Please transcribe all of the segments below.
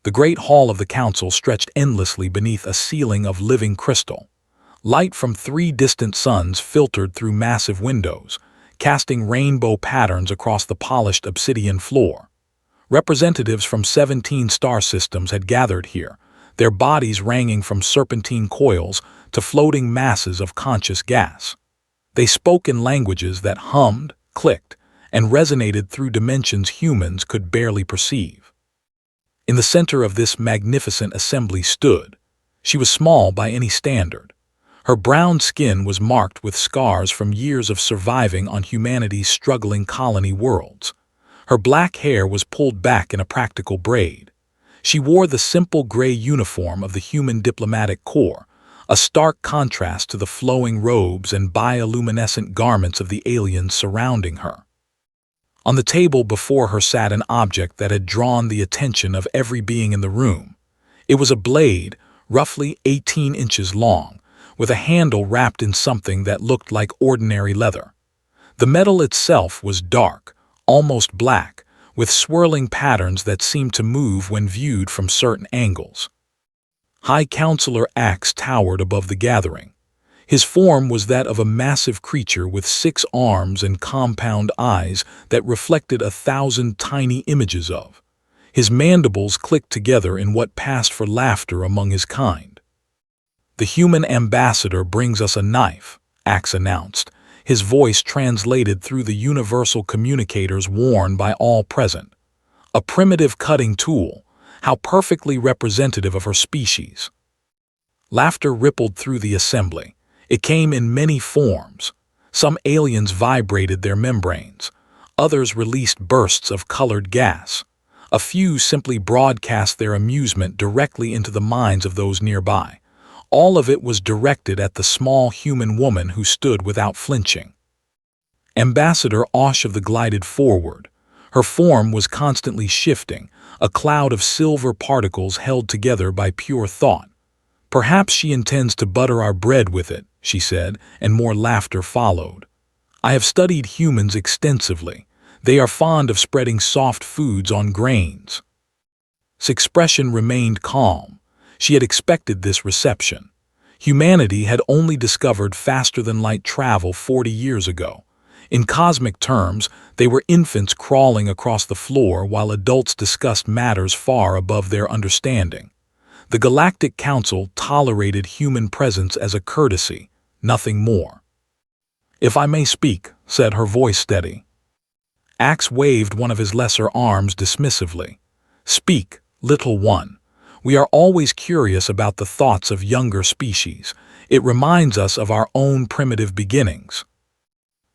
The great hall of the council stretched endlessly beneath a ceiling of living crystal. Light from 3 distant suns filtered through massive windows, casting rainbow patterns across the polished obsidian floor. Representatives from 17 star systems had gathered here, their bodies ranging from serpentine coils to floating masses of conscious gas. They spoke in languages that hummed, clicked, and resonated through dimensions humans could barely perceive. In the center of this magnificent assembly stood. She was small by any standard. Her brown skin was marked with scars from years of surviving on humanity's struggling colony worlds. Her black hair was pulled back in a practical braid. She wore the simple gray uniform of the human diplomatic corps, a stark contrast to the flowing robes and bioluminescent garments of the aliens surrounding her. On the table before her sat an object that had drawn the attention of every being in the room. It was a blade, roughly 18 inches long, with a handle wrapped in something that looked like ordinary leather. The metal itself was dark, almost black, with swirling patterns that seemed to move when viewed from certain angles. High Counselor Axe towered above the gathering. His form was that of a massive creature with 6 arms and compound eyes that reflected 1,000 tiny images of. His mandibles clicked together in what passed for laughter among his kind. "The human ambassador brings us a knife," Axe announced, his voice translated through the universal communicators worn by all present. A primitive cutting tool, how perfectly representative of her species. Laughter rippled through the assembly. It came in many forms. Some aliens vibrated their membranes. Others released bursts of colored gas. A few simply broadcast their amusement directly into the minds of those nearby. All of it was directed at the small human woman who stood without flinching. Ambassador Oshivda glided forward. Her form was constantly shifting, a cloud of silver particles held together by pure thought. "Perhaps she intends to butter our bread with it," she said, and more laughter followed. "I have studied humans extensively. They are fond of spreading soft foods on grains." His expression remained calm. She had expected this reception. Humanity had only discovered faster-than-light travel 40 years ago. In cosmic terms, they were infants crawling across the floor while adults discussed matters far above their understanding. The Galactic Council tolerated human presence as a courtesy, nothing more. "If I may speak," said her voice steady. Axe waved one of his lesser arms dismissively. "Speak, little one. We are always curious about the thoughts of younger species. It reminds us of our own primitive beginnings."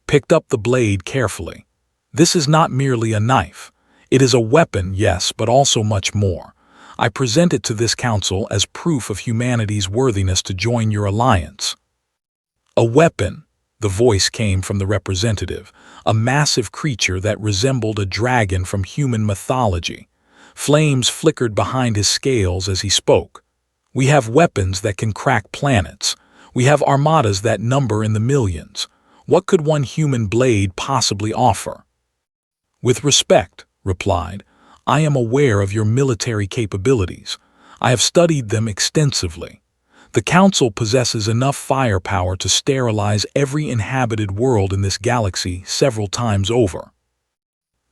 Picked up the blade carefully. "This is not merely a knife. It is a weapon, yes, but also much more. I present it to this council as proof of humanity's worthiness to join your alliance." "A weapon," the voice came from the representative, a massive creature that resembled a dragon from human mythology. Flames flickered behind his scales as he spoke. "We have weapons that can crack planets. We have armadas that number in the millions. What could one human blade possibly offer?" "With respect," replied, "I am aware of your military capabilities. I have studied them extensively. The Council possesses enough firepower to sterilize every inhabited world in this galaxy several times over."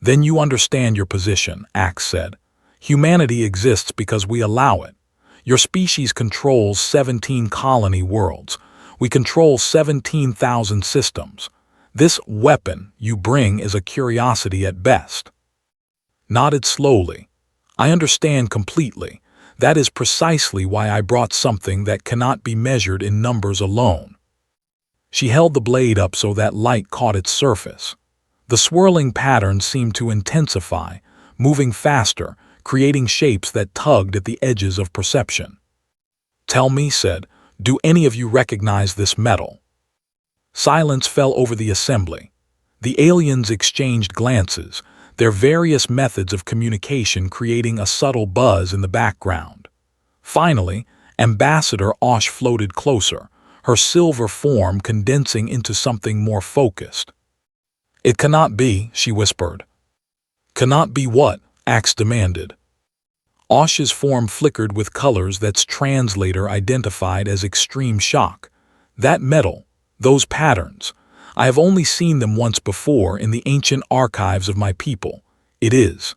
"Then you understand your position," Axe said. "Humanity exists because we allow it. Your species controls 17 colony worlds. We control 17,000 systems. This weapon you bring is a curiosity at best." Nodded slowly. "I understand completely. That is precisely why I brought something that cannot be measured in numbers alone." She held the blade up so that light caught its surface. The swirling pattern seemed to intensify, moving faster, creating shapes that tugged at the edges of perception. "Tell me," said, "do any of you recognize this metal?" Silence fell over the assembly. The aliens exchanged glances, their various methods of communication creating a subtle buzz in the background. Finally, Ambassador Osh floated closer, her silver form condensing into something more focused. "It cannot be," she whispered. "Cannot be what?" Axe demanded. Osh's form flickered with colors that's translator identified as extreme shock. That metal, those patterns, I have only seen them once before in the ancient archives of my people. It is.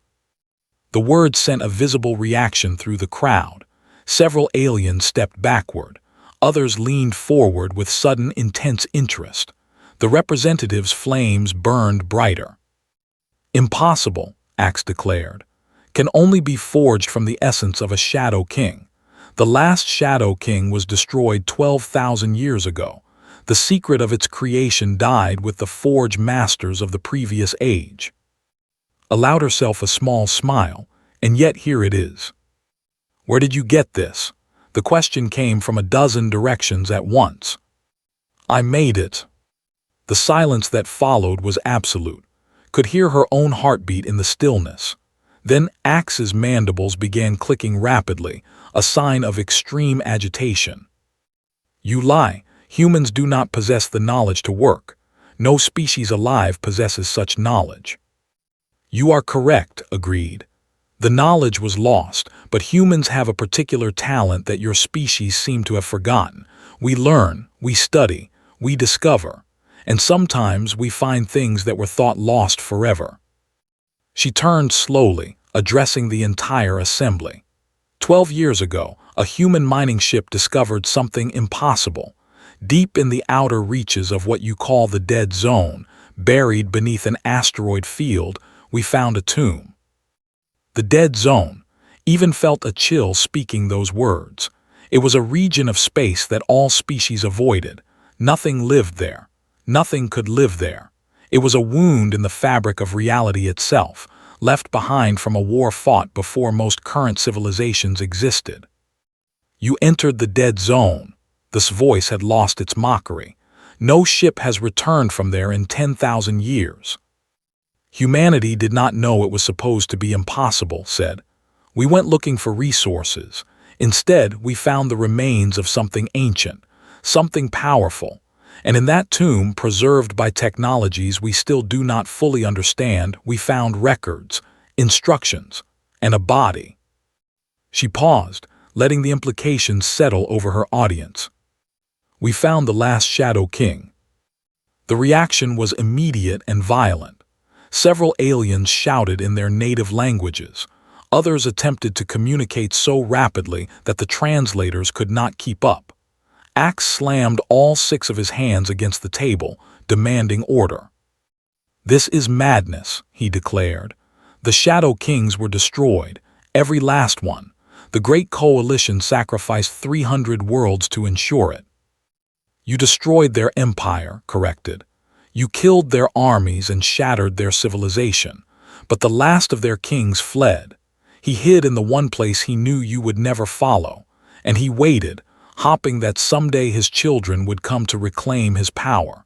The word sent a visible reaction through the crowd. Several aliens stepped backward. Others leaned forward with sudden, intense interest. The representative's flames burned brighter. Impossible, Axe declared. Can only be forged from the essence of a Shadow King. The last Shadow King was destroyed 12,000 years ago. The secret of its creation died with the forge masters of the previous age. Allowed herself a small smile, and yet here it is. Where did you get this? The question came from a dozen directions at once. I made it. The silence that followed was absolute. Could hear her own heartbeat in the stillness. Then Axe's mandibles began clicking rapidly, a sign of extreme agitation. You lie. Humans do not possess the knowledge to work. No species alive possesses such knowledge. You are correct, agreed. The knowledge was lost, but humans have a particular talent that your species seem to have forgotten. We learn, we study, we discover, and sometimes we find things that were thought lost forever. She turned slowly, addressing the entire assembly. 12 years ago, a human mining ship discovered something impossible. Deep in the outer reaches of what you call the dead zone, buried beneath an asteroid field, we found a tomb. The dead zone even felt a chill speaking those words. It was a region of space that all species avoided. Nothing lived there. Nothing could live there. It was a wound in the fabric of reality itself, left behind from a war fought before most current civilizations existed. You entered the dead zone. This voice had lost its mockery. No ship has returned from there in 10,000 years. Humanity did not know it was supposed to be impossible, said. We went looking for resources. Instead, we found the remains of something ancient, something powerful. And in that tomb, preserved by technologies we still do not fully understand, we found records, instructions, and a body. She paused, letting the implications settle over her audience. We found the last Shadow King. The reaction was immediate and violent. Several aliens shouted in their native languages. Others attempted to communicate so rapidly that the translators could not keep up. Axe slammed all 6 of his hands against the table, demanding order. This is madness, he declared. The Shadow Kings were destroyed, every last one. The Great Coalition sacrificed 300 worlds to ensure it. You destroyed their empire, corrected. You killed their armies and shattered their civilization. But the last of their kings fled. He hid in the one place he knew you would never follow, and he waited, hoping that someday his children would come to reclaim his power.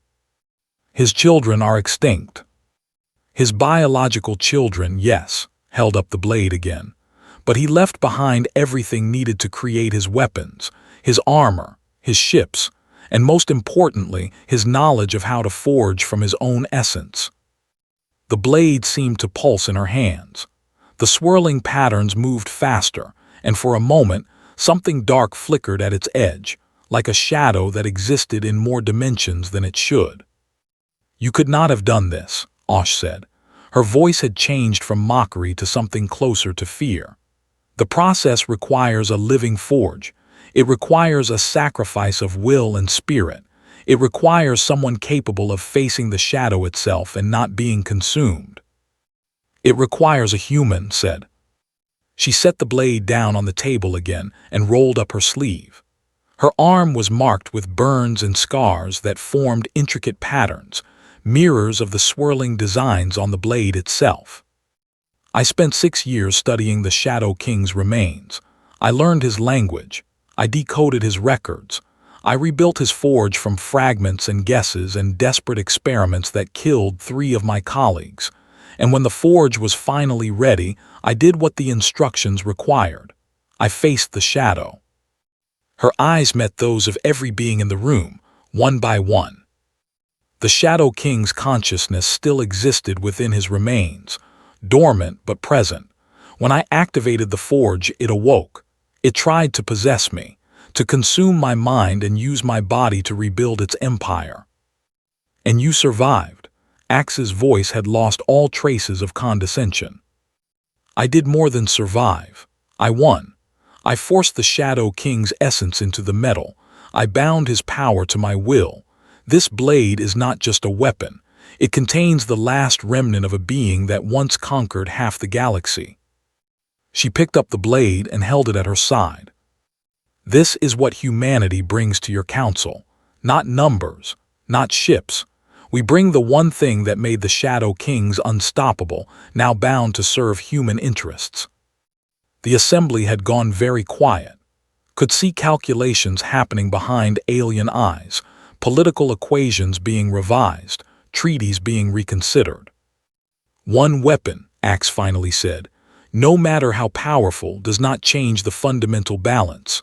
His children are extinct. His biological children, yes, held up the blade again. But he left behind everything needed to create his weapons, his armor, his ships, and most importantly, his knowledge of how to forge from his own essence. The blade seemed to pulse in her hands. The swirling patterns moved faster, and for a moment, something dark flickered at its edge, like a shadow that existed in more dimensions than it should. You could not have done this, Osh said. Her voice had changed from mockery to something closer to fear. The process requires a living forge. It requires a sacrifice of will and spirit. It requires someone capable of facing the shadow itself and not being consumed. It requires a human, said. She set the blade down on the table again and rolled up her sleeve. Her arm was marked with burns and scars that formed intricate patterns, mirrors of the swirling designs on the blade itself. I spent 6 years studying the Shadow King's remains. I learned his language. I decoded his records. I rebuilt his forge from fragments and guesses and desperate experiments that killed 3 of my colleagues. And when the forge was finally ready, I did what the instructions required. I faced the shadow. Her eyes met those of every being in the room, one by one. The Shadow King's consciousness still existed within his remains, dormant but present. When I activated the forge, it awoke. It tried to possess me, to consume my mind and use my body to rebuild its empire. And you survived. Axe's voice had lost all traces of condescension. I did more than survive. I won. I forced the Shadow King's essence into the metal. I bound his power to my will. This blade is not just a weapon. It contains the last remnant of a being that once conquered half the galaxy. She picked up the blade and held it at her side. This is what humanity brings to your council. Not numbers, not ships. We bring the one thing that made the Shadow Kings unstoppable, now bound to serve human interests. The assembly had gone very quiet. Could see calculations happening behind alien eyes, political equations being revised, treaties being reconsidered. One weapon, Axe finally said, no matter how powerful, does not change the fundamental balance.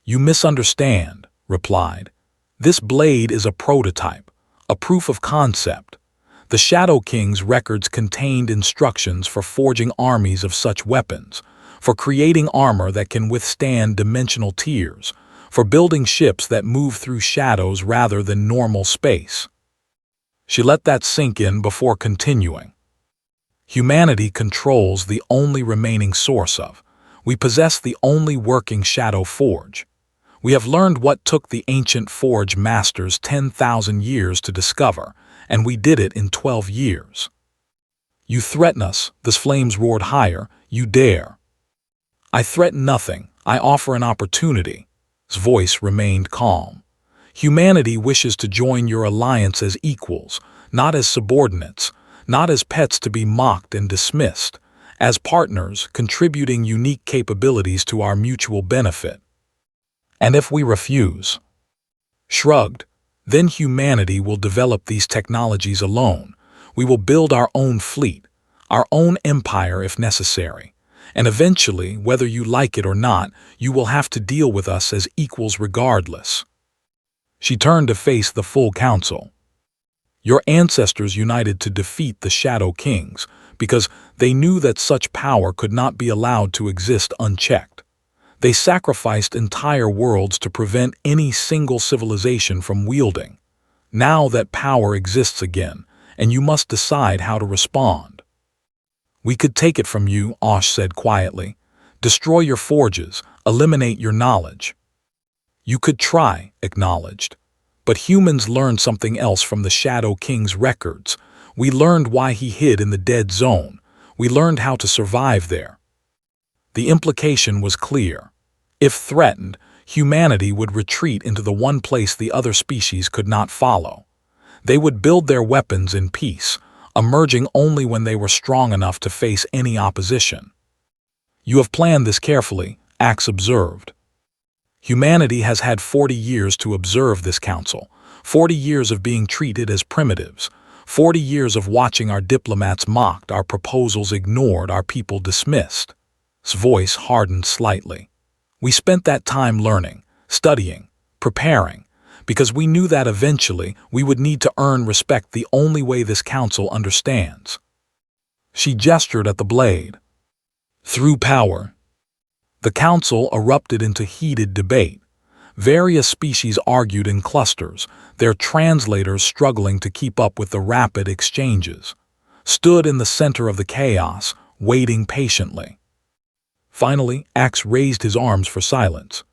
You misunderstand, replied. This blade is a prototype, a proof of concept. The Shadow King's records contained instructions for forging armies of such weapons, for creating armor that can withstand dimensional tears, for building ships that move through shadows rather than normal space. She let that sink in before continuing. Humanity controls the only remaining source of. We possess the only working shadow forge. We have learned what took the ancient forge masters 10,000 years to discover, and we did it in 12 years. You threaten us, the flames roared higher, you dare. I threaten nothing, I offer an opportunity. His voice remained calm. Humanity wishes to join your alliance as equals, not as subordinates, not as pets to be mocked and dismissed, as partners contributing unique capabilities to our mutual benefit. And if we refuse? Shrugged, then humanity will develop these technologies alone. We will build our own fleet, our own empire if necessary. And eventually, whether you like it or not, you will have to deal with us as equals regardless. She turned to face the full council. Your ancestors united to defeat the Shadow Kings because they knew that such power could not be allowed to exist unchecked. They sacrificed entire worlds to prevent any single civilization from wielding. Now that power exists again, and you must decide how to respond. We could take it from you, Osh said quietly. Destroy your forges, eliminate your knowledge. You could try, acknowledged. But humans learned something else from the Shadow King's records. We learned why he hid in the dead zone. We learned how to survive there. The implication was clear. If threatened, humanity would retreat into the one place the other species could not follow. They would build their weapons in peace, emerging only when they were strong enough to face any opposition. You have planned this carefully, Axe observed. Humanity has had 40 years to observe this council, 40 years of being treated as primitives, 40 years of watching our diplomats mocked, our proposals ignored, our people dismissed. His voice hardened slightly. We spent that time learning, studying, preparing, because we knew that eventually we would need to earn respect the only way this council understands. She gestured at the blade. Through power. The council erupted into heated debate. Various species argued in clusters, their translators struggling to keep up with the rapid exchanges. Stood in the center of the chaos, waiting patiently. Finally, Axe raised his arms for silence.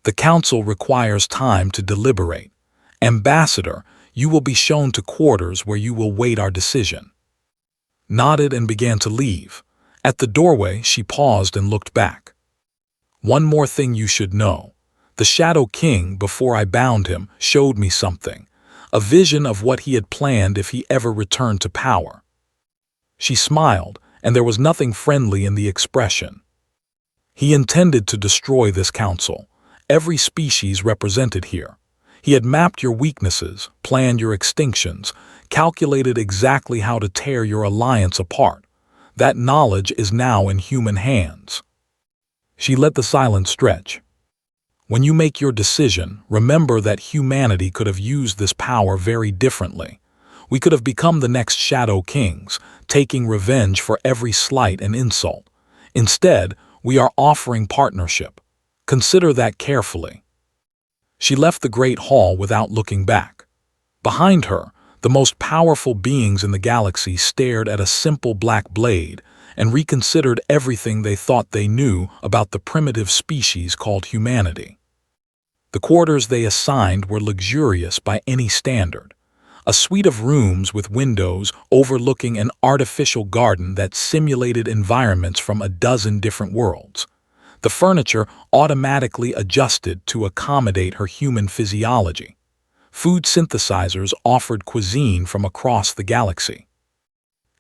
The council requires time to deliberate. Ambassador, you will be shown to quarters where you will wait our decision. Nodded and began to leave. At the doorway, she paused and looked back. One more thing you should know. The Shadow King, before I bound him, showed me something. A vision of what he had planned if he ever returned to power. She smiled, and there was nothing friendly in the expression. He intended to destroy this council, every species represented here. He had mapped your weaknesses, planned your extinctions, calculated exactly how to tear your alliance apart. That knowledge is now in human hands. She let the silence stretch. When you make your decision, remember that humanity could have used this power very differently. We could have become the next Shadow Kings, taking revenge for every slight and insult. Instead, we are offering partnership. Consider that carefully." She left the great hall without looking back. Behind her, the most powerful beings in the galaxy stared at a simple black blade and reconsidered everything they thought they knew about the primitive species called humanity. The quarters they assigned were luxurious by any standard. A suite of rooms with windows overlooking an artificial garden that simulated environments from a dozen different worlds. The furniture automatically adjusted to accommodate her human physiology. Food synthesizers offered cuisine from across the galaxy.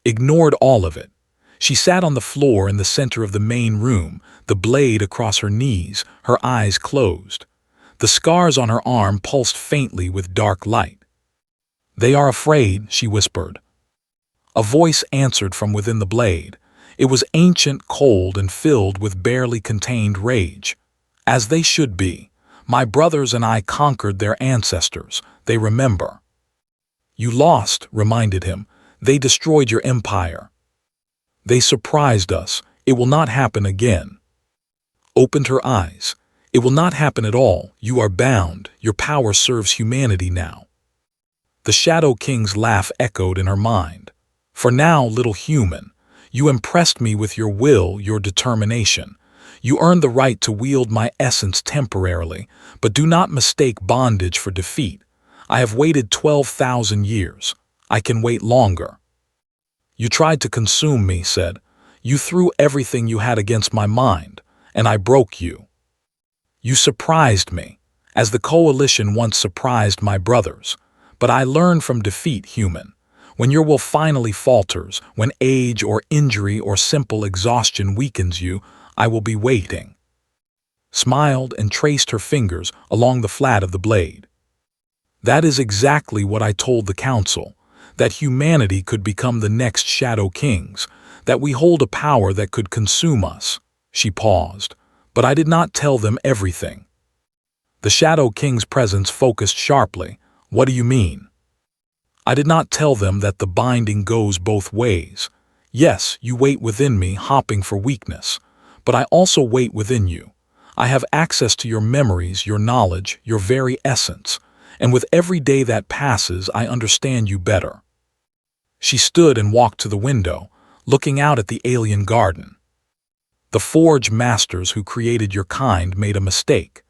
Ignored all of it. She sat on the floor in the center of the main room, the blade across her knees, her eyes closed. The scars on her arm pulsed faintly with dark light. "They are afraid," she whispered. A voice answered from within the blade. It was ancient, cold, and filled with barely contained rage. "As they should be. My brothers and I conquered their ancestors. They remember." "You lost," reminded him. "They destroyed your empire." "They surprised us. It will not happen again." Opened her eyes. "It will not happen at all. You are bound. Your power serves humanity now." The Shadow King's laugh echoed in her mind. "For now, little human, you impressed me with your will, your determination. You earned the right to wield my essence temporarily, but do not mistake bondage for defeat. I have waited 12,000 years. I can wait longer." "You tried to consume me," said. "You threw everything you had against my mind, and I broke you. You surprised me, as the Coalition once surprised my brothers. But I learned from defeat, human. When your will finally falters, when age or injury or simple exhaustion weakens you, I will be waiting." Smiled and traced her fingers along the flat of the blade. "That is exactly what I told the Council, that humanity could become the next Shadow Kings, that we hold a power that could consume us." She paused, "but I did not tell them everything." The Shadow King's presence focused sharply. "What do you mean?" "I did not tell them that the binding goes both ways. Yes, you wait within me, hopping for weakness, but I also wait within you. I have access to your memories, your knowledge, your very essence, and with every day that passes, I understand you better." She stood and walked to the window, looking out at the alien garden. "The Forge Masters who created your kind made a mistake.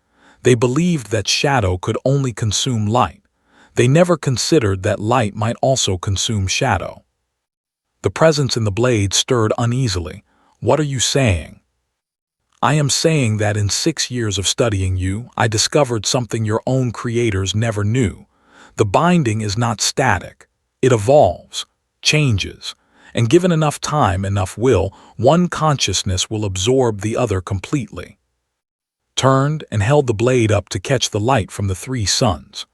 They believed that shadow could only consume light. They never considered that light might also consume shadow." The presence in the blade stirred uneasily. "What are you saying?" "I am saying that in 6 years of studying you, I discovered something your own creators never knew. The binding is not static. It evolves, changes, and given enough time, enough will, one consciousness will absorb the other completely." Turned and held the blade up to catch the light from the 3 suns.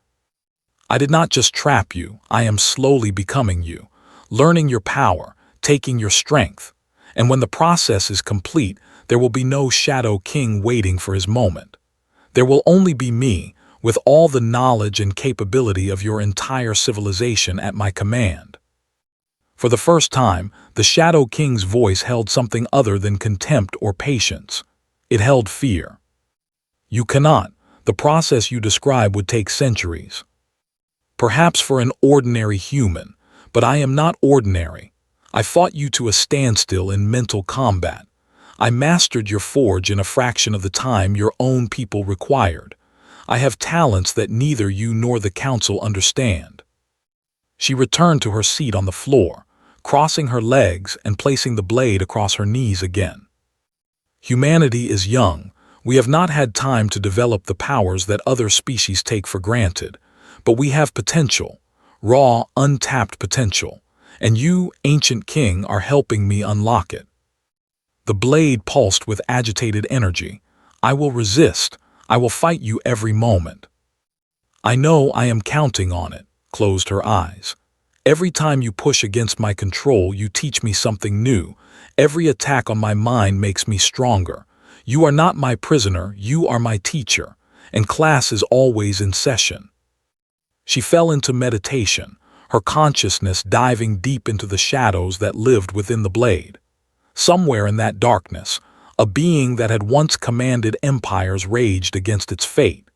"I did not just trap you, I am slowly becoming you, learning your power, taking your strength. And when the process is complete, there will be no Shadow King waiting for his moment. There will only be me, with all the knowledge and capability of your entire civilization at my command." For the first time, the Shadow King's voice held something other than contempt or patience. It held fear. "You cannot. The process you describe would take centuries. Perhaps for an ordinary human, but I am not ordinary. I fought you to a standstill in mental combat. I mastered your forge in a fraction of the time your own people required. I have talents that neither you nor the Council understand." She returned to her seat on the floor, crossing her legs and placing the blade across her knees again. "Humanity is young. We have not had time to develop the powers that other species take for granted. But we have potential, raw, untapped potential, and you, Ancient King, are helping me unlock it." The blade pulsed with agitated energy. "I will resist. I will fight you every moment." "I know, I am counting on it," closed her eyes. "Every time you push against my control, you teach me something new. Every attack on my mind makes me stronger. You are not my prisoner, you are my teacher, and class is always in session." She fell into meditation, her consciousness diving deep into the shadows that lived within the blade. Somewhere in that darkness, a being that had once commanded empires raged against its fate.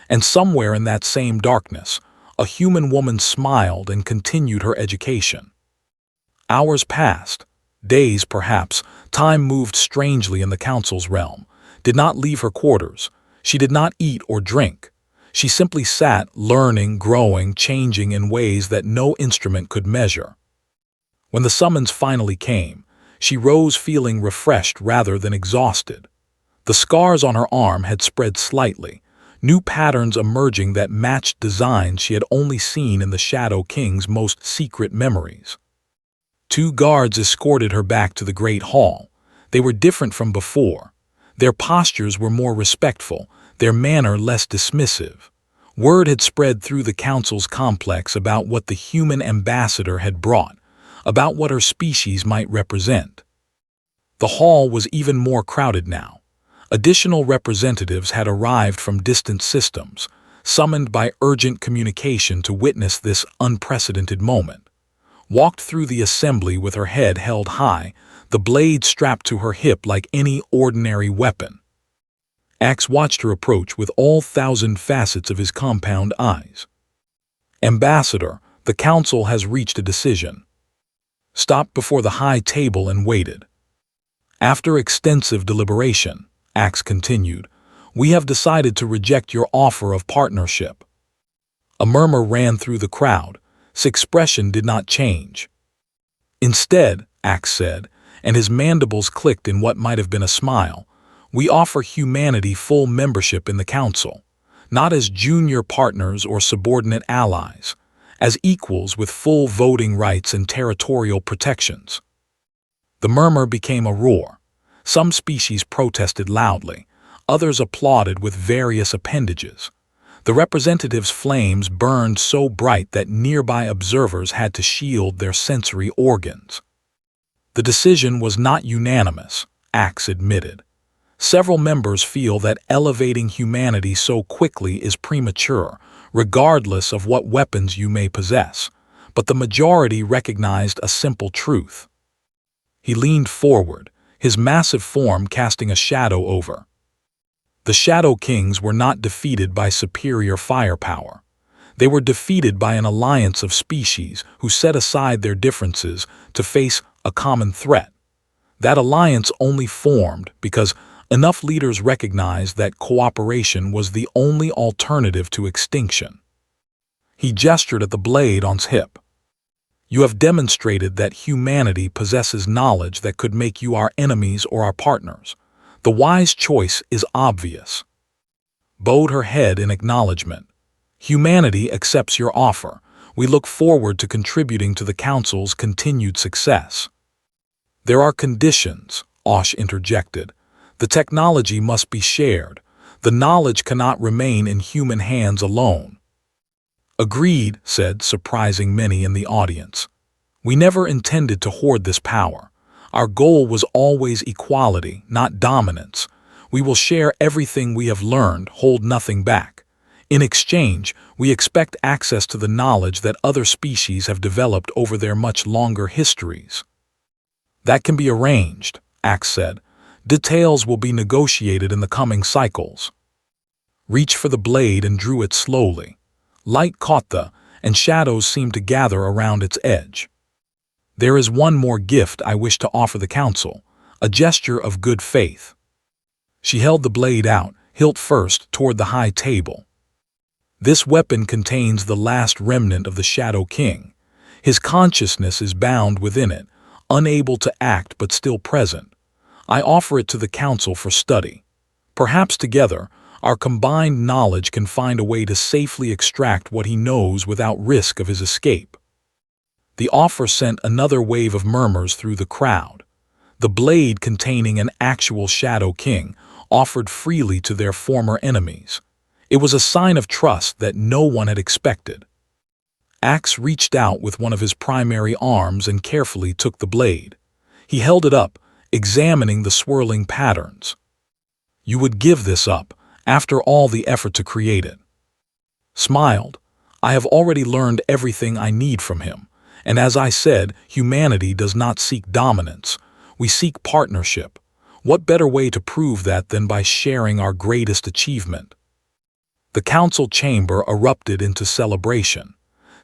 And somewhere in that same darkness, a human woman smiled and continued her education. Hours passed, days perhaps. Time moved strangely in the council's realm, did not leave her quarters. She did not eat or drink. She simply sat, learning, growing, changing in ways that no instrument could measure. When the summons finally came, she rose feeling refreshed rather than exhausted. The scars on her arm had spread slightly, new patterns emerging that matched designs she had only seen in the Shadow King's most secret memories. 2 guards escorted her back to the Great Hall. They were different from before. Their postures were more respectful, their manner less dismissive. Word had spread through the council's complex about what the human ambassador had brought, about what her species might represent. The hall was even more crowded now. Additional representatives had arrived from distant systems, summoned by urgent communication to witness this unprecedented moment. Walked through the assembly with her head held high, the blade strapped to her hip like any ordinary weapon. Axe watched her approach with all 1,000 facets of his compound eyes. "Ambassador, the council has reached a decision." Stopped before the high table and waited. "After extensive deliberation," Axe continued, "we have decided to reject your offer of partnership." A murmur ran through the crowd. His expression did not change. "Instead," Axe said, and his mandibles clicked in what might have been a smile, "we offer humanity full membership in the council, not as junior partners or subordinate allies, as equals with full voting rights and territorial protections." The murmur became a roar. Some species protested loudly, others applauded with various appendages. The representatives' flames burned so bright that nearby observers had to shield their sensory organs. The decision was not unanimous, Axe admitted. Several members feel that elevating humanity so quickly is premature, regardless of what weapons you may possess, but the majority recognized a simple truth. He leaned forward, his massive form casting a shadow over. The Shadow Kings were not defeated by superior firepower. They were defeated by an alliance of species who set aside their differences to face a common threat. That alliance only formed because enough leaders recognized that cooperation was the only alternative to extinction. He gestured at the blade on his hip. "You have demonstrated that humanity possesses knowledge that could make you our enemies or our partners. The wise choice is obvious." Bowed her head in acknowledgement. "Humanity accepts your offer. We look forward to contributing to the Council's continued success." "There are conditions," Osh interjected. "The technology must be shared. The knowledge cannot remain in human hands alone." "Agreed," said, surprising many in the audience. "We never intended to hoard this power. Our goal was always equality, not dominance. We will share everything we have learned, hold nothing back. In exchange, we expect access to the knowledge that other species have developed over their much longer histories." "That can be arranged," Axe said. "Details will be negotiated in the coming cycles." Reached for the blade and drew it slowly. Light caught and shadows seemed to gather around its edge. "There is one more gift I wish to offer the council, a gesture of good faith." She held the blade out, hilt first, toward the high table. "This weapon contains the last remnant of the Shadow King. His consciousness is bound within it, unable to act but still present. I offer it to the council for study. Perhaps together, our combined knowledge can find a way to safely extract what he knows without risk of his escape." The offer sent another wave of murmurs through the crowd. The blade containing an actual Shadow King, offered freely to their former enemies. It was a sign of trust that no one had expected. Axe reached out with one of his primary arms and carefully took the blade. He held it up, examining the swirling patterns. "You would give this up, after all the effort to create it." Smiled. I have already learned everything I need from him. And as I said, humanity does not seek dominance. We seek partnership. What better way to prove that than by sharing our greatest achievement? The council chamber erupted into celebration.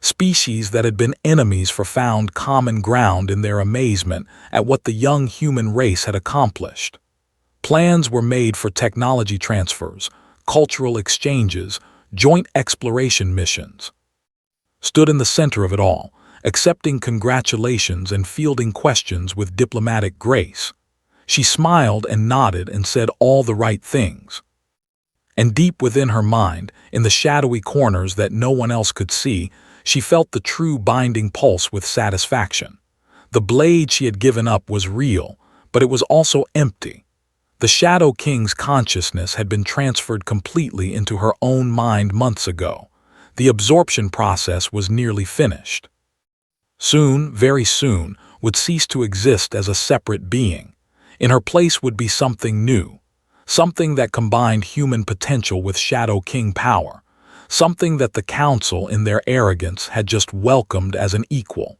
Species that had been enemies found common ground in their amazement at what the young human race had accomplished. Plans were made for technology transfers, cultural exchanges, joint exploration missions. Stood in the center of it all, accepting congratulations and fielding questions with diplomatic grace. She smiled and nodded and said all the right things. And deep within her mind, in the shadowy corners that no one else could see, she felt the true binding pulse with satisfaction. The blade she had given up was real, but it was also empty. The Shadow King's consciousness had been transferred completely into her own mind months ago. The absorption process was nearly finished. Soon, very soon, would cease to exist as a separate being. In her place would be something new, something that combined human potential with Shadow King power, something that the Council, in their arrogance, had just welcomed as an equal.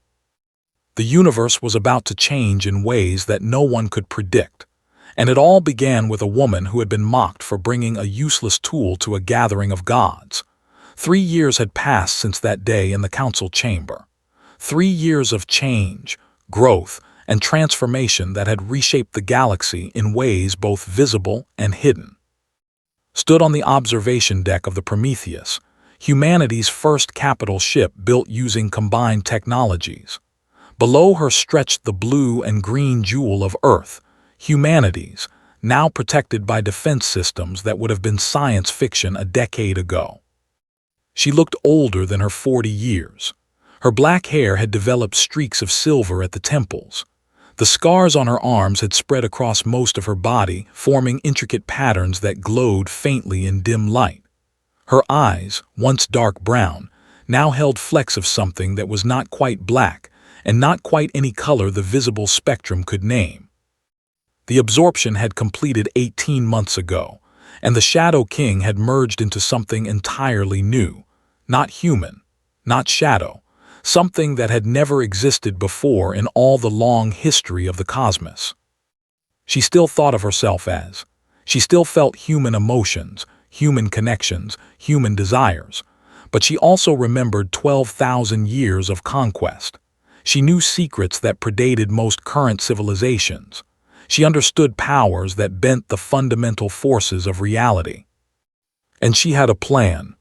The universe was about to change in ways that no one could predict, and it all began with a woman who had been mocked for bringing a useless tool to a gathering of gods. 3 years had passed since that day in the council chamber. 3 years of change, growth, and transformation that had reshaped the galaxy in ways both visible and hidden. Stood on the observation deck of the Prometheus, humanity's first capital ship built using combined technologies. Below her stretched the blue and green jewel of Earth, humanity's, now protected by defense systems that would have been science fiction a decade ago. She looked older than her 40 years. Her black hair had developed streaks of silver at the temples. The scars on her arms had spread across most of her body, forming intricate patterns that glowed faintly in dim light. Her eyes, once dark brown, now held flecks of something that was not quite black and not quite any color the visible spectrum could name. The absorption had completed 18 months ago, and the Shadow King had merged into something entirely new, not human, not shadow, something that had never existed before in all the long history of the cosmos. She still thought of herself as, she still felt human emotions, human connections, human desires, but she also remembered 12,000 years of conquest. She knew secrets that predated most current civilizations. She understood powers that bent the fundamental forces of reality. And she had a plan.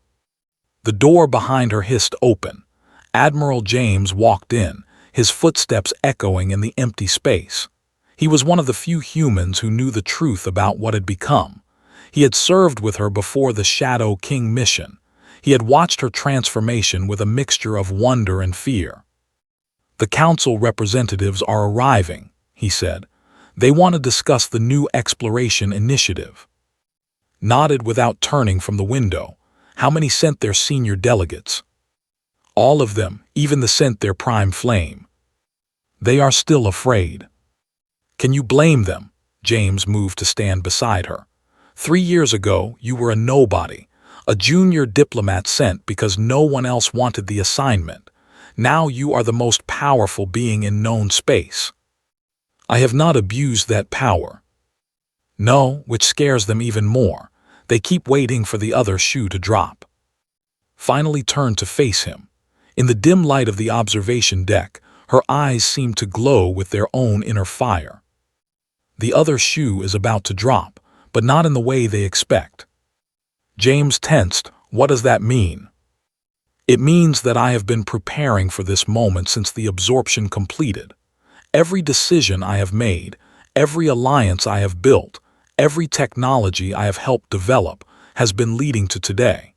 The door behind her hissed open. Admiral James walked in, his footsteps echoing in the empty space. He was one of the few humans who knew the truth about what had become. He had served with her before the Shadow King mission. He had watched her transformation with a mixture of wonder and fear. "The council representatives are arriving," he said. "They want to discuss the new exploration initiative." Nodded without turning from the window. How many sent their senior delegates? All of them, even the sent their prime flame. They are still afraid. Can you blame them? James moved to stand beside her. 3 years ago, you were a nobody, a junior diplomat sent because no one else wanted the assignment. Now you are the most powerful being in known space. I have not abused that power. No, which scares them even more. They keep waiting for the other shoe to drop. Finally turned to face him. In the dim light of the observation deck, her eyes seemed to glow with their own inner fire. The other shoe is about to drop, but not in the way they expect. James tensed. What does that mean? It means that I have been preparing for this moment since the absorption completed. Every decision I have made, every alliance I have built, every technology I have helped develop has been leading to today.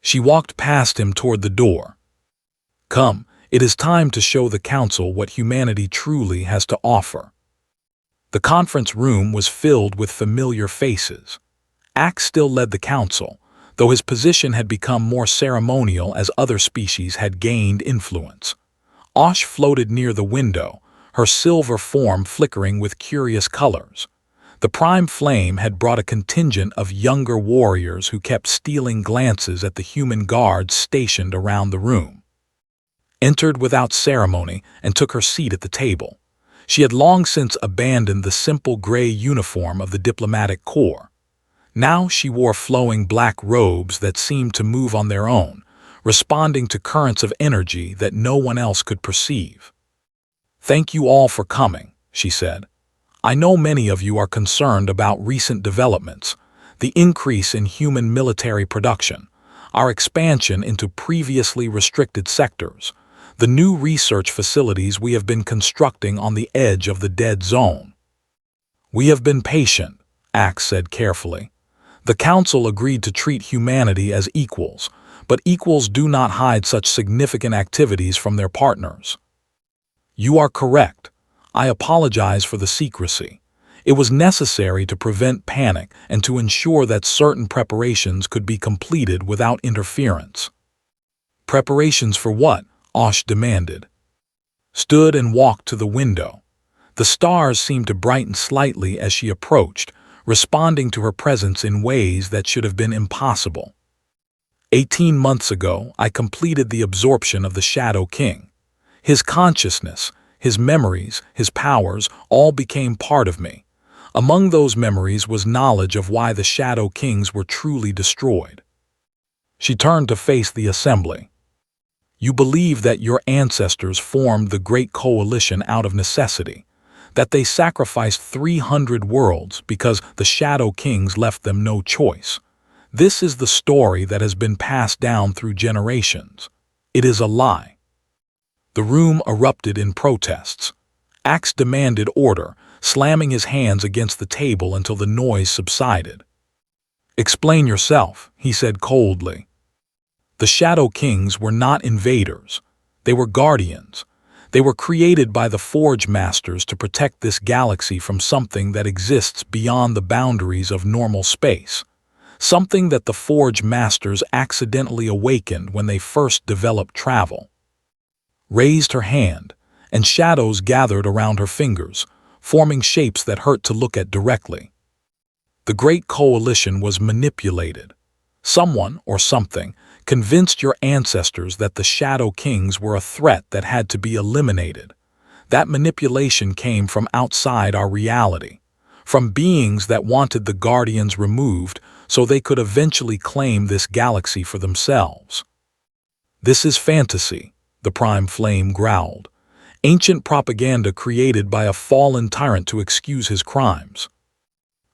She walked past him toward the door. Come, it is time to show the council what humanity truly has to offer. The conference room was filled with familiar faces. Axe still led the council, though his position had become more ceremonial as other species had gained influence. Osh floated near the window, her silver form flickering with curious colors. The Prime Flame had brought a contingent of younger warriors who kept stealing glances at the human guards stationed around the room. Entered without ceremony and took her seat at the table. She had long since abandoned the simple gray uniform of the diplomatic corps. Now she wore flowing black robes that seemed to move on their own, responding to currents of energy that no one else could perceive. "Thank you all for coming," she said. "I know many of you are concerned about recent developments, the increase in human military production, our expansion into previously restricted sectors, the new research facilities we have been constructing on the edge of the dead zone." "We have been patient," Axe said carefully. "The Council agreed to treat humanity as equals, but equals do not hide such significant activities from their partners." "You are correct. I apologize for the secrecy. It was necessary to prevent panic and to ensure that certain preparations could be completed without interference." "Preparations for what?" Osh demanded. Stood and walked to the window. The stars seemed to brighten slightly as she approached, responding to her presence in ways that should have been impossible. 18 months ago, I completed the absorption of the Shadow King. His consciousness, his memories, his powers, all became part of me. Among those memories was knowledge of why the Shadow Kings were truly destroyed. She turned to face the assembly. "You believe that your ancestors formed the Great Coalition out of necessity, that they sacrificed 300 worlds because the Shadow Kings left them no choice. This is the story that has been passed down through generations. It is a lie." The room erupted in protests. Axe demanded order, slamming his hands against the table until the noise subsided. "Explain yourself," he said coldly. "The Shadow Kings were not invaders. They were guardians. They were created by the Forge Masters to protect this galaxy from something that exists beyond the boundaries of normal space. Something that the Forge Masters accidentally awakened when they first developed travel." Raised her hand, and shadows gathered around her fingers, forming shapes that hurt to look at directly. "The Great Coalition was manipulated. Someone, or something, convinced your ancestors that the Shadow Kings were a threat that had to be eliminated. That manipulation came from outside our reality, from beings that wanted the Guardians removed so they could eventually claim this galaxy for themselves." "This is fantasy," the Prime Flame growled. "Ancient propaganda created by a fallen tyrant to excuse his crimes."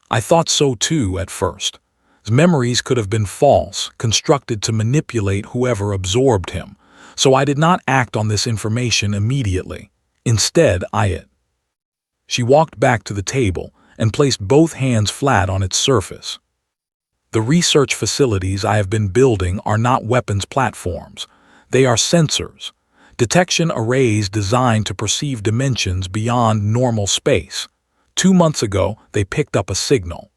"I thought so too at first. His memories could have been false, constructed to manipulate whoever absorbed him, so I did not act on this information immediately. Instead, She walked back to the table and placed both hands flat on its surface. "The research facilities I have been building are not weapons platforms. They are sensors, detection arrays designed to perceive dimensions beyond normal space. 2 months ago, they picked up a signal."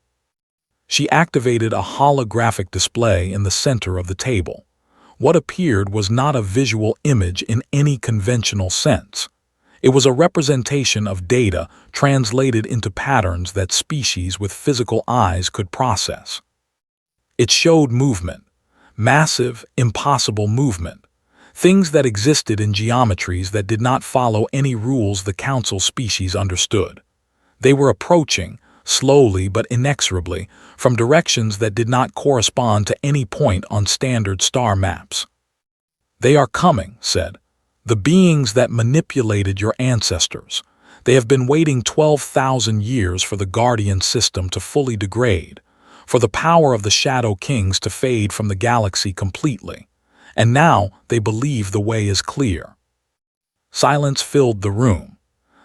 She activated a holographic display in the center of the table. What appeared was not a visual image in any conventional sense. It was a representation of data translated into patterns that species with physical eyes could process. It showed movement, massive, impossible movement, things that existed in geometries that did not follow any rules the Council species understood. They were approaching, slowly but inexorably, from directions that did not correspond to any point on standard star maps. "They are coming," said. "The beings that manipulated your ancestors. They have been waiting 12,000 years for the Guardian system to fully degrade, for the power of the Shadow Kings to fade from the galaxy completely. And now they believe the way is clear." Silence filled the room.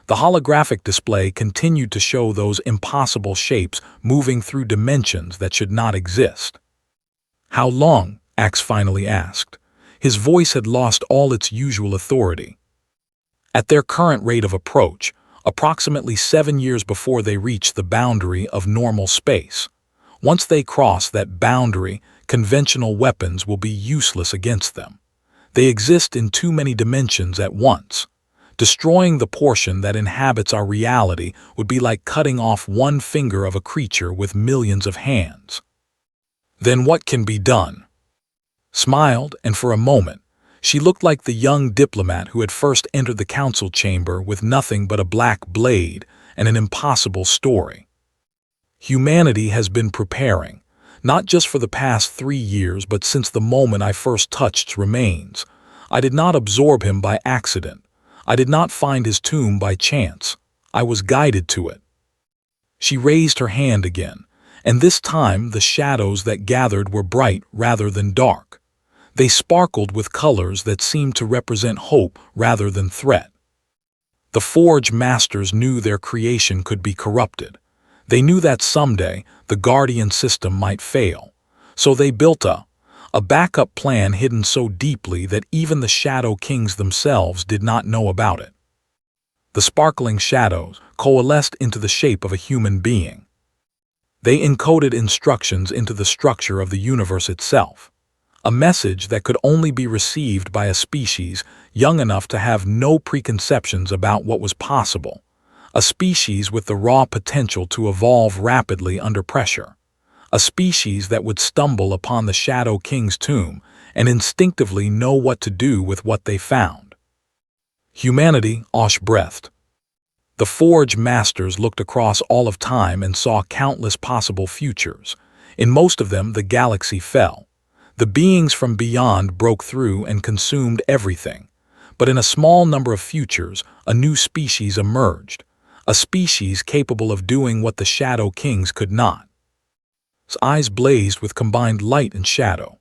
The holographic display continued to show those impossible shapes moving through dimensions that should not exist. "How long?" Axe finally asked. His voice had lost all its usual authority. "At their current rate of approach, approximately 7 years before they reach the boundary of normal space. Once they cross that boundary, conventional weapons will be useless against them. They exist in too many dimensions at once. Destroying the portion that inhabits our reality would be like cutting off one finger of a creature with millions of hands. Then what can be done? Smiled, and for a moment, she looked like the young diplomat who had first entered the council chamber with nothing but a black blade and an impossible story. Humanity has been preparing, not just for the past 3 years, but since the moment I first touched remains. I did not absorb him by accident. I did not find his tomb by chance. I was guided to it. She raised her hand again, and this time the shadows that gathered were bright rather than dark. They sparkled with colors that seemed to represent hope rather than threat. The Forge Masters knew their creation could be corrupted. They knew that someday the Guardian system might fail. So they built a backup plan hidden so deeply that even the Shadow Kings themselves did not know about it. The sparkling shadows coalesced into the shape of a human being. They encoded instructions into the structure of the universe itself. A message that could only be received by a species young enough to have no preconceptions about what was possible. A species with the raw potential to evolve rapidly under pressure. A species that would stumble upon the Shadow King's tomb and instinctively know what to do with what they found. Humanity breathed. The Forge Masters looked across all of time and saw countless possible futures. In most of them, the galaxy fell. The beings from beyond broke through and consumed everything. But in a small number of futures, a new species emerged. A species capable of doing what the Shadow Kings could not. His eyes blazed with combined light and shadow.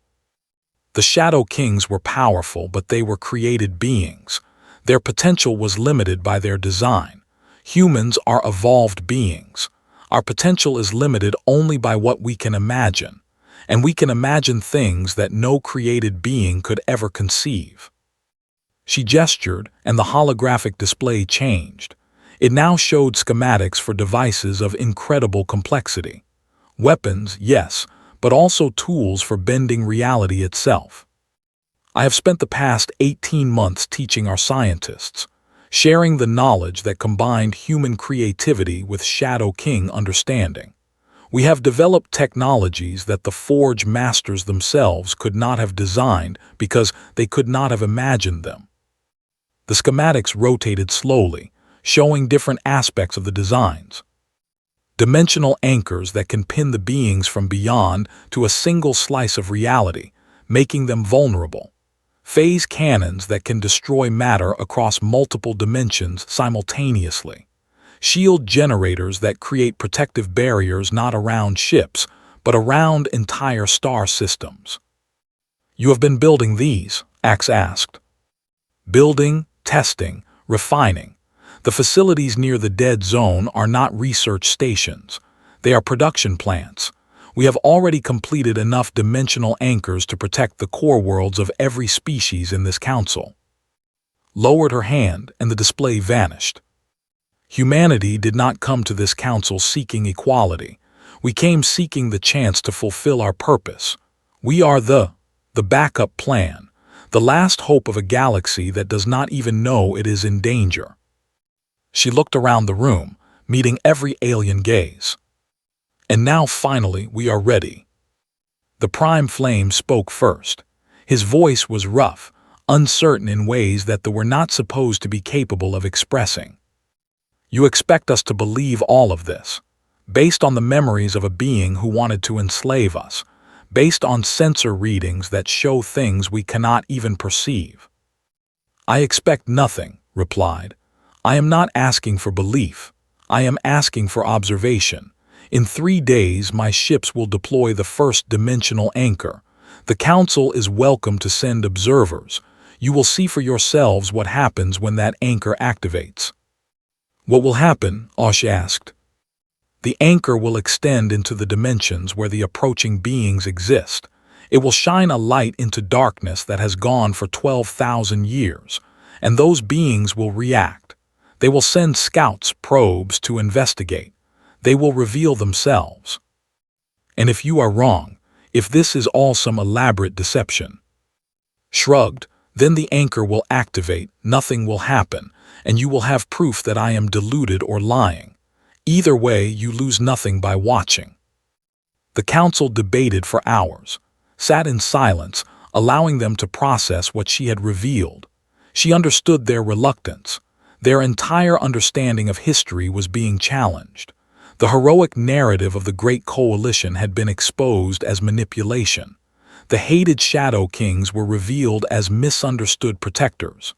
The Shadow Kings were powerful, but they were created beings. Their potential was limited by their design. Humans are evolved beings. Our potential is limited only by what we can imagine, and we can imagine things that no created being could ever conceive. She gestured, and the holographic display changed. It now showed schematics for devices of incredible complexity. Weapons, yes, but also tools for bending reality itself. I have spent the past 18 months teaching our scientists, sharing the knowledge that combined human creativity with Shadow King understanding. We have developed technologies that the Forge Masters themselves could not have designed because they could not have imagined them. The schematics rotated slowly, showing different aspects of the designs. Dimensional anchors that can pin the beings from beyond to a single slice of reality, making them vulnerable. Phase cannons that can destroy matter across multiple dimensions simultaneously. Shield generators that create protective barriers not around ships, but around entire star systems. "You have been building these?" Axe asked. "Building, testing, refining. The facilities near the dead zone are not research stations. They are production plants. We have already completed enough dimensional anchors to protect the core worlds of every species in this council." Lowered her hand, and the display vanished. Humanity did not come to this council seeking equality. We came seeking the chance to fulfill our purpose. We are the backup plan, the last hope of a galaxy that does not even know it is in danger. She looked around the room, meeting every alien gaze. "And now finally we are ready." The Prime Flame spoke first. His voice was rough, uncertain in ways that they were not supposed to be capable of expressing. "You expect us to believe all of this, based on the memories of a being who wanted to enslave us, based on sensor readings that show things we cannot even perceive." "I expect nothing," replied. "I am not asking for belief. I am asking for observation. In 3 days, my ships will deploy the first dimensional anchor. The Council is welcome to send observers. You will see for yourselves what happens when that anchor activates." "What will happen?" Osh asked. "The anchor will extend into the dimensions where the approaching beings exist. It will shine a light into darkness that has gone for 12,000 years, and those beings will react. They will send scouts, probes to investigate. They will reveal themselves. And if you are wrong, if this is all some elaborate deception," shrugged, "then the anchor will activate, nothing will happen, and you will have proof that I am deluded or lying. Either way, you lose nothing by watching." The council debated for hours, sat in silence, allowing them to process what she had revealed. She understood their reluctance. Their entire understanding of history was being challenged. The heroic narrative of the Great Coalition had been exposed as manipulation. The hated Shadow Kings were revealed as misunderstood protectors.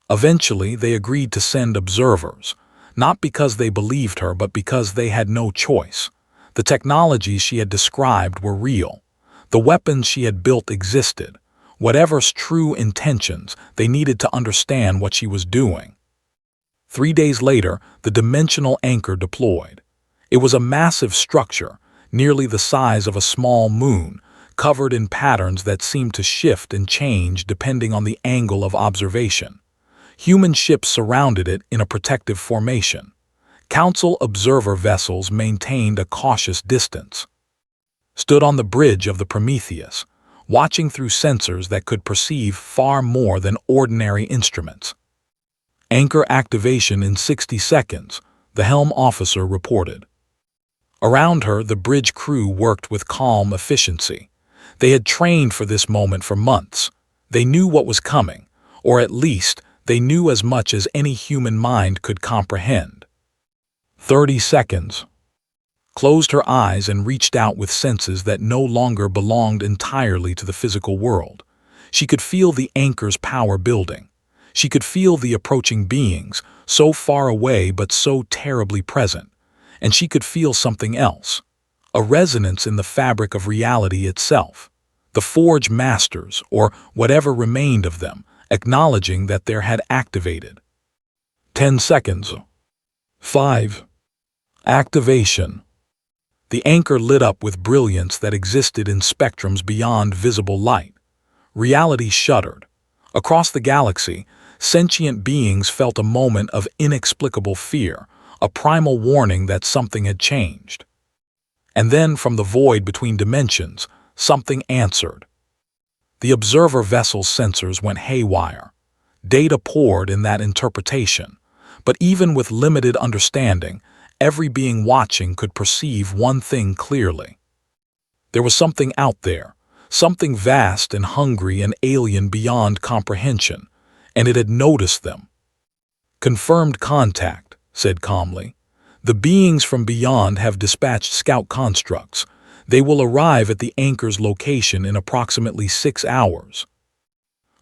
Eventually, they agreed to send observers, not because they believed her, but because they had no choice. The technologies she had described were real. The weapons she had built existed. Whatever's true intentions, they needed to understand what she was doing. 3 days later, the dimensional anchor deployed. It was a massive structure, nearly the size of a small moon, covered in patterns that seemed to shift and change depending on the angle of observation. Human ships surrounded it in a protective formation. Council observer vessels maintained a cautious distance. Stood on the bridge of the Prometheus, watching through sensors that could perceive far more than ordinary instruments. "Anchor activation in 60 seconds, the helm officer reported. Around her, the bridge crew worked with calm efficiency. They had trained for this moment for months. They knew what was coming, or at least they knew as much as any human mind could comprehend. 30 seconds. Closed her eyes and reached out with senses that no longer belonged entirely to the physical world. She could feel the anchor's power building. She could feel the approaching beings, so far away but so terribly present. And she could feel something else, a resonance in the fabric of reality itself. The Forge Masters, or whatever remained of them, acknowledging that there had activated. 10 seconds. 5. Activation. The anchor lit up with brilliance that existed in spectrums beyond visible light. Reality shuddered. Across the galaxy, sentient beings felt a moment of inexplicable fear, a primal warning that something had changed. And then, from the void between dimensions, something answered. The observer vessel's sensors went haywire. Data poured in that interpretation, but even with limited understanding, every being watching could perceive one thing clearly. There was something out there, something vast and hungry and alien beyond comprehension, and it had noticed them. "Confirmed contact," said calmly. "The beings from beyond have dispatched scout constructs. They will arrive at the anchor's location in approximately 6 hours.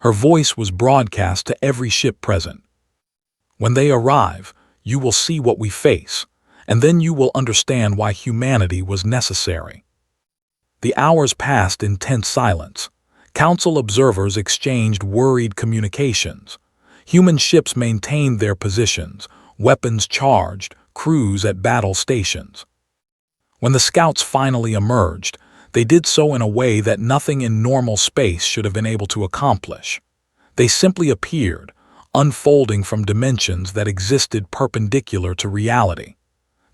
Her voice was broadcast to every ship present. "When they arrive, you will see what we face, and then you will understand why humanity was necessary." The hours passed in tense silence. Council observers exchanged worried communications. Human ships maintained their positions, weapons charged, crews at battle stations. When the scouts finally emerged, they did so in a way that nothing in normal space should have been able to accomplish. They simply appeared, unfolding from dimensions that existed perpendicular to reality.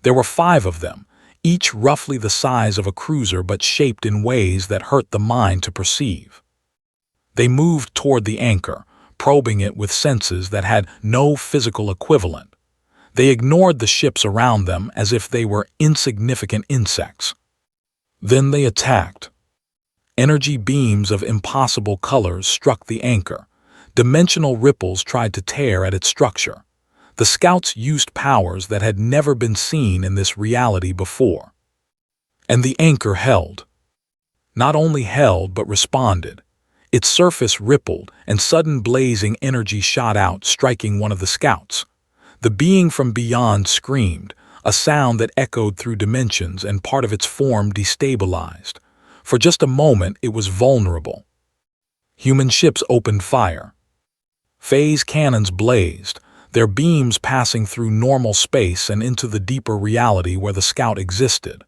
There were 5 of them, each roughly the size of a cruiser but shaped in ways that hurt the mind to perceive. They moved toward the anchor, probing it with senses that had no physical equivalent. They ignored the ships around them as if they were insignificant insects. Then they attacked. Energy beams of impossible colors struck the anchor. Dimensional ripples tried to tear at its structure. The scouts used powers that had never been seen in this reality before. And the anchor held. Not only held, but responded. Its surface rippled, and sudden blazing energy shot out, striking one of the scouts. The being from beyond screamed, a sound that echoed through dimensions, and part of its form destabilized. For just a moment, it was vulnerable. Human ships opened fire. Phase cannons blazed, their beams passing through normal space and into the deeper reality where the scout existed.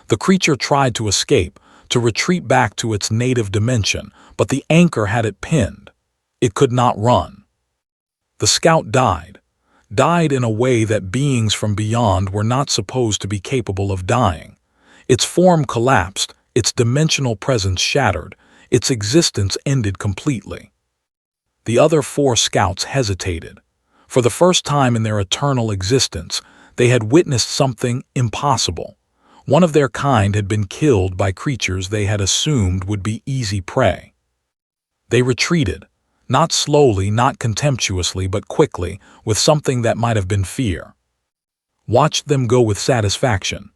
The creature tried to escape, to retreat back to its native dimension, but the anchor had it pinned. It could not run. The scout died in a way that beings from beyond were not supposed to be capable of dying. Its form collapsed, its dimensional presence shattered, its existence ended completely. The other 4 scouts hesitated. For the first time in their eternal existence, they had witnessed something impossible. One of their kind had been killed by creatures they had assumed would be easy prey. They retreated, not slowly, not contemptuously, but quickly, with something that might have been fear. Watched them go with satisfaction.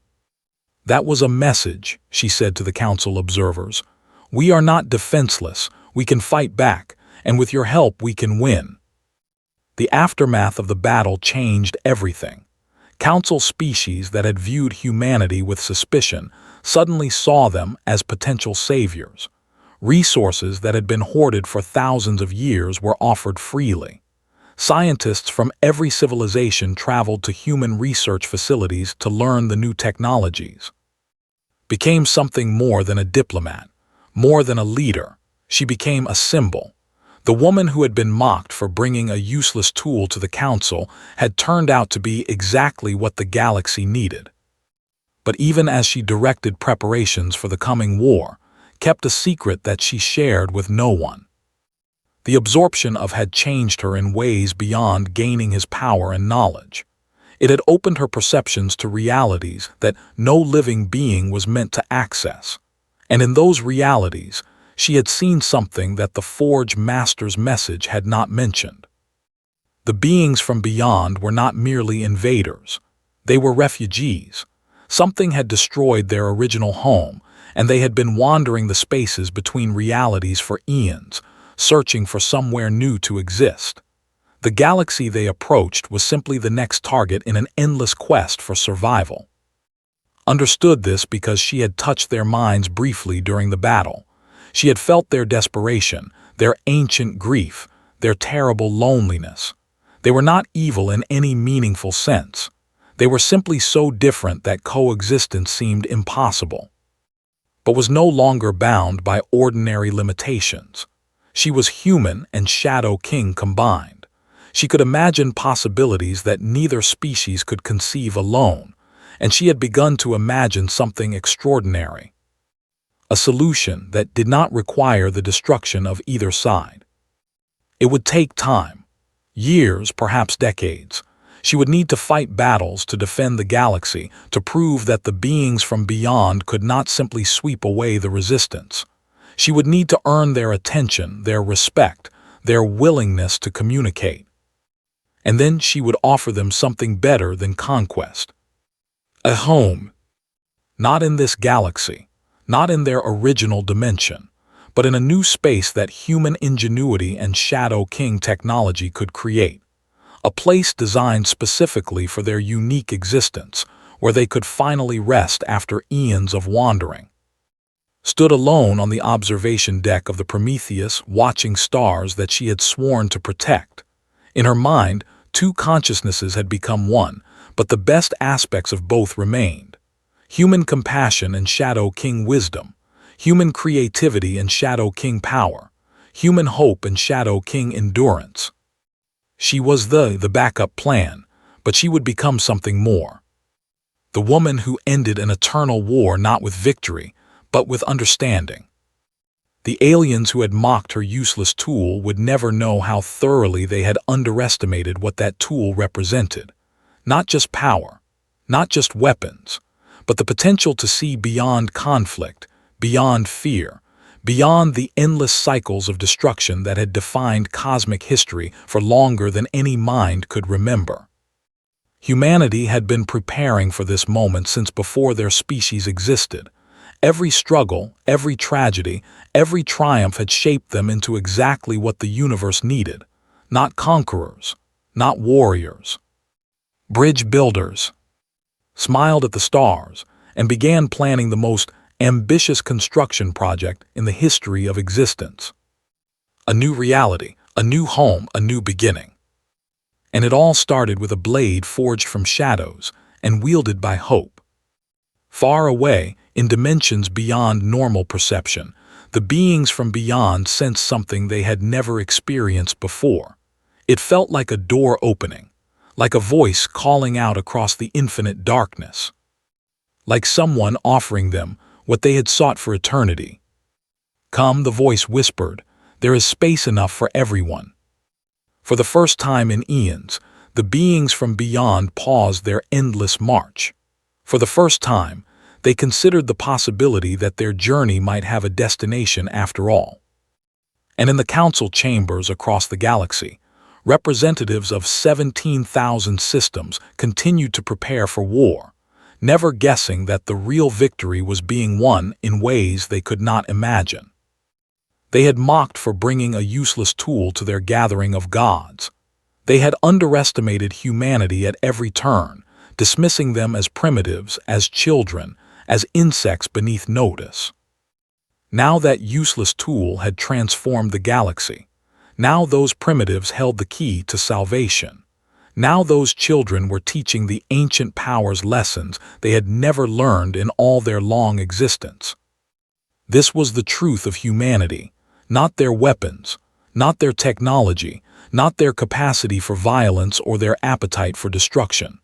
"That was a message," she said to the council observers. "We are not defenseless, we can fight back, and with your help we can win." The aftermath of the battle changed everything. Council species that had viewed humanity with suspicion suddenly saw them as potential saviors. Resources that had been hoarded for thousands of years were offered freely. Scientists from every civilization traveled to human research facilities to learn the new technologies. Became something more than a diplomat, more than a leader. She became a symbol. The woman who had been mocked for bringing a useless tool to the council had turned out to be exactly what the galaxy needed. But even as she directed preparations for the coming war, kept a secret that she shared with no one. The absorption of had changed her in ways beyond gaining his power and knowledge. It had opened her perceptions to realities that no living being was meant to access. And in those realities, she had seen something that the Forge Master's message had not mentioned. The beings from beyond were not merely invaders. They were refugees. Something had destroyed their original home, and they had been wandering the spaces between realities for eons, searching for somewhere new to exist. The galaxy they approached was simply the next target in an endless quest for survival. Understood this because she had touched their minds briefly during the battle. She had felt their desperation, their ancient grief, their terrible loneliness. They were not evil in any meaningful sense. They were simply so different that coexistence seemed impossible, but was no longer bound by ordinary limitations. She was human and Shadow King combined. She could imagine possibilities that neither species could conceive alone, and she had begun to imagine something extraordinary. A solution that did not require the destruction of either side. It would take time, years, perhaps decades. She would need to fight battles to defend the galaxy, to prove that the beings from beyond could not simply sweep away the resistance. She would need to earn their attention, their respect, their willingness to communicate. And then she would offer them something better than conquest. A home. Not in this galaxy, not in their original dimension, but in a new space that human ingenuity and Shadow King technology could create. A place designed specifically for their unique existence, where they could finally rest after eons of wandering. Stood alone on the observation deck of the Prometheus, watching stars that she had sworn to protect. In her mind, two consciousnesses had become one, but the best aspects of both remained. Human compassion and Shadow King wisdom, human creativity and Shadow King power, human hope and Shadow King endurance. She was the backup plan, but she would become something more. The woman who ended an eternal war not with victory, but with understanding. The aliens who had mocked her useless tool would never know how thoroughly they had underestimated what that tool represented. Not just power, not just weapons, but the potential to see beyond conflict, beyond fear, beyond the endless cycles of destruction that had defined cosmic history for longer than any mind could remember. Humanity had been preparing for this moment since before their species existed. Every struggle, every tragedy, every triumph had shaped them into exactly what the universe needed. Not conquerors, not warriors. Bridge builders. Smiled at the stars, and began planning the most ambitious construction project in the history of existence. A new reality, a new home, a new beginning. And it all started with a blade forged from shadows and wielded by hope. Far away, in dimensions beyond normal perception, the beings from beyond sensed something they had never experienced before. It felt like a door opening, like a voice calling out across the infinite darkness. Like someone offering them what they had sought for eternity. "Come," the voice whispered, "there is space enough for everyone." For the first time in eons, the beings from beyond paused their endless march. For the first time, they considered the possibility that their journey might have a destination after all. And in the council chambers across the galaxy, representatives of 17,000 systems continued to prepare for war, never guessing that the real victory was being won in ways they could not imagine. They had mocked for bringing a useless tool to their gathering of gods. They had underestimated humanity at every turn, dismissing them as primitives, as children, as insects beneath notice. Now that useless tool had transformed the galaxy. Now those primitives held the key to salvation. Now those children were teaching the ancient powers lessons they had never learned in all their long existence. This was the truth of humanity, not their weapons, not their technology, not their capacity for violence or their appetite for destruction.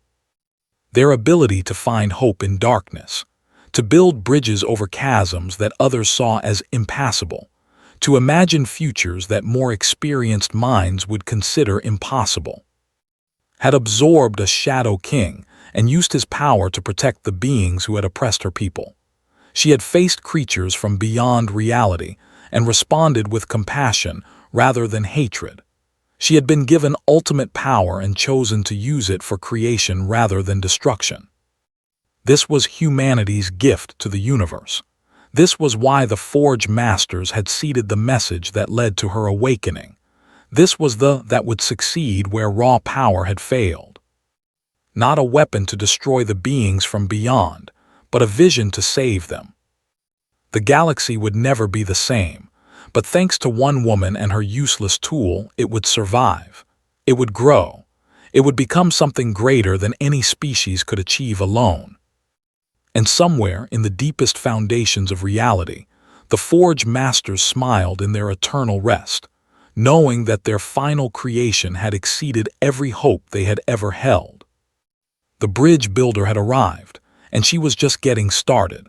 Their ability to find hope in darkness, to build bridges over chasms that others saw as impassable, to imagine futures that more experienced minds would consider impossible. Had absorbed a shadow king and used his power to protect the beings who had oppressed her people. She had faced creatures from beyond reality and responded with compassion rather than hatred. She had been given ultimate power and chosen to use it for creation rather than destruction. This was humanity's gift to the universe. This was why the Forge Masters had seeded the message that led to her awakening. This was that would succeed where raw power had failed. Not a weapon to destroy the beings from beyond, but a vision to save them. The galaxy would never be the same, but thanks to one woman and her useless tool, it would survive. It would grow. It would become something greater than any species could achieve alone. And somewhere in the deepest foundations of reality, the Forge Masters smiled in their eternal rest, knowing that their final creation had exceeded every hope they had ever held. The bridge builder had arrived, and she was just getting started.